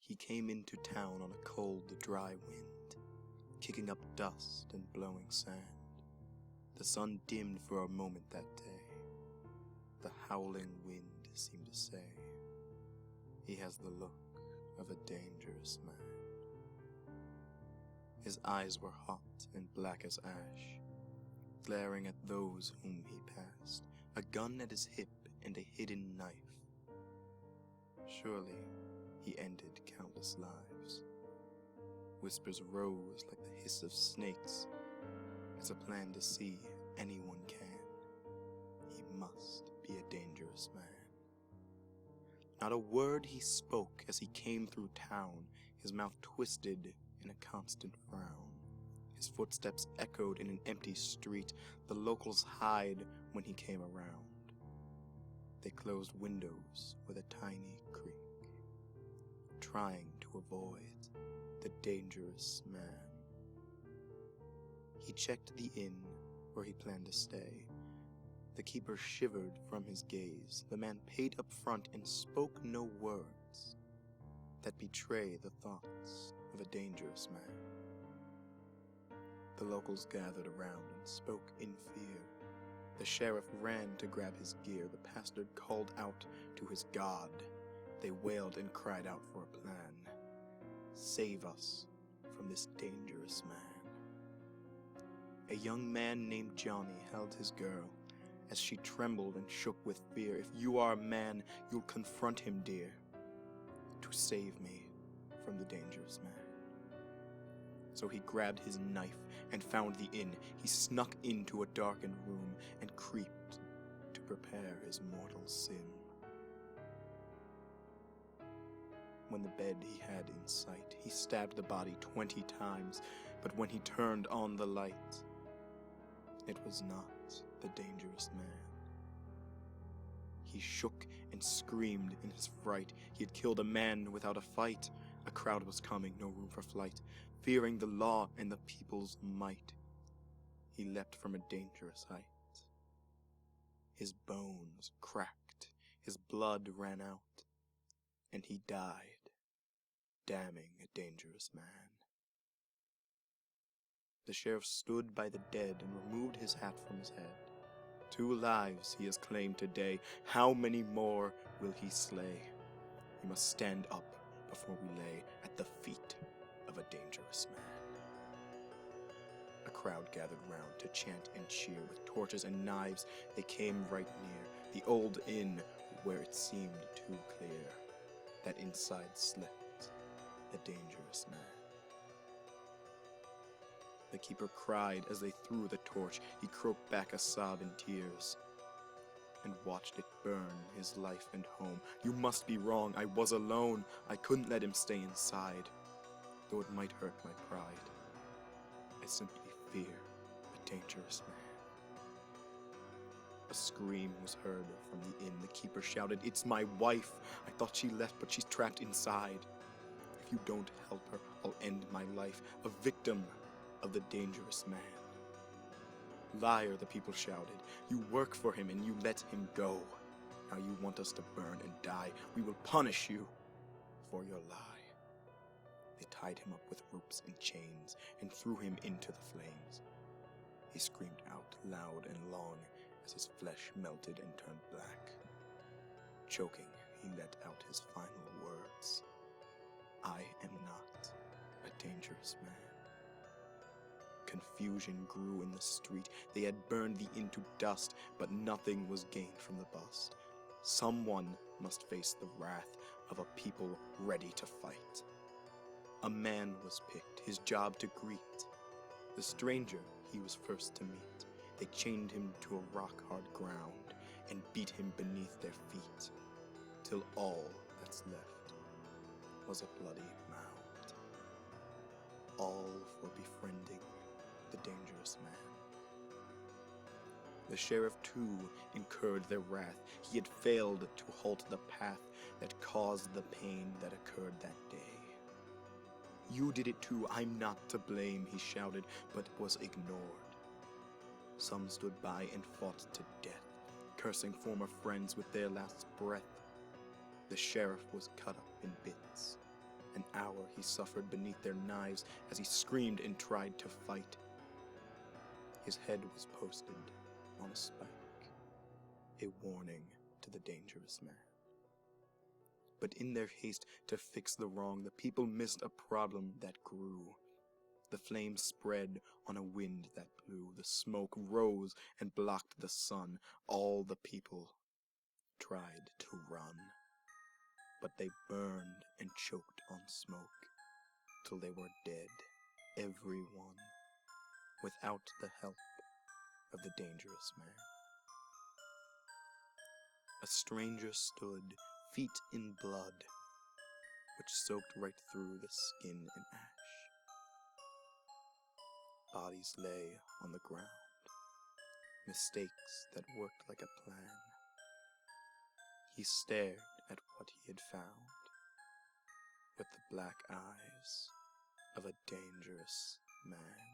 He came into town on a cold, dry wind, kicking up dust and blowing sand. The sun dimmed for a moment that day. The howling wind seemed to say, "He has the look of a dangerous man." His eyes were hot and black as ash, glaring at those whom he passed, a gun at his hip and a hidden knife. Surely he ended countless lives. Whispers rose like the hiss of snakes. It's a plan to see anyone can. He must be a dangerous man. Not a word he spoke as he came through town, his mouth twisted in a constant frown. His footsteps echoed in an empty street. The locals hide when he came around. They closed windows with a tiny creak, trying to avoid the dangerous man. He checked the inn where he planned to stay. The keeper shivered from his gaze. The man paid up front and spoke no words that betray the thoughts of a dangerous man. The locals gathered around and spoke in fear. The sheriff ran to grab his gear. The pastor called out to his God. They wailed and cried out for a plan. Save us from this dangerous man. A young man named Johnny held his girl as she trembled and shook with fear. If you are a man, you'll confront him, dear, to save me from the dangerous man. So he grabbed his knife and found the inn. He snuck into a darkened room and creeped to prepare his mortal sin. When the bed he had in sight, he stabbed the body 20 times, but when he turned on the light, it was not the dangerous man. He shook and screamed in his fright. He had killed a man without a fight. A crowd was coming, no room for flight. Fearing the law and the people's might, he leapt from a dangerous height. His bones cracked, his blood ran out, and he died, damning a dangerous man. The sheriff stood by the dead and removed his hat from his head. 2 lives he has claimed today. How many more will he slay? He must stand up before we lay at the feet of a dangerous man. A crowd gathered round to chant and cheer. With torches and knives they came right near the old inn, where it seemed too clear that inside slept the dangerous man. The keeper cried as they threw the torch. He croaked back a sob in tears and watched it burn his life and home. You must be wrong. I was alone. I couldn't let him stay inside, though it might hurt my pride. I simply fear a dangerous man. A scream was heard from the inn. The keeper shouted, "It's my wife. I thought she left, but she's trapped inside. If you don't help her, I'll end my life, a victim of the dangerous man." "Liar," the people shouted. "You work for him and you let him go. Now you want us to burn and die. We will punish you for your lie." They tied him up with ropes and chains and threw him into the flames. He screamed out loud and long as his flesh melted and turned black. Choking, he let out his final words. "I am not a dangerous man." Confusion grew in the street. They had burned the inn to dust, but nothing was gained from the bust. Someone must face the wrath of a people ready to fight. A man was picked, his job to greet the stranger he was first to meet. They chained him to a rock-hard ground and beat him beneath their feet, till all that's left was a bloody mound. All for befriending the dangerous man. The sheriff too incurred their wrath. He had failed to halt the path that caused the pain that occurred that day. "You did it too, I'm not to blame," he shouted, but was ignored. Some stood by and fought to death, cursing former friends with their last breath. The sheriff was cut up in bits, and hour he suffered beneath their knives as he screamed and tried to fight. His head was posted on a spike, a warning to the dangerous man. But in their haste to fix the wrong, the people missed a problem that grew. The flame spread on a wind that blew. The smoke rose and blocked the sun. All the people tried to run, but they burned and choked on smoke till they were dead, every one, without the help of the dangerous man. A stranger stood, feet in blood, which soaked right through the skin and ash. Bodies lay on the ground, mistakes that worked like a plan. He stared at what he had found with the black eyes of a dangerous man.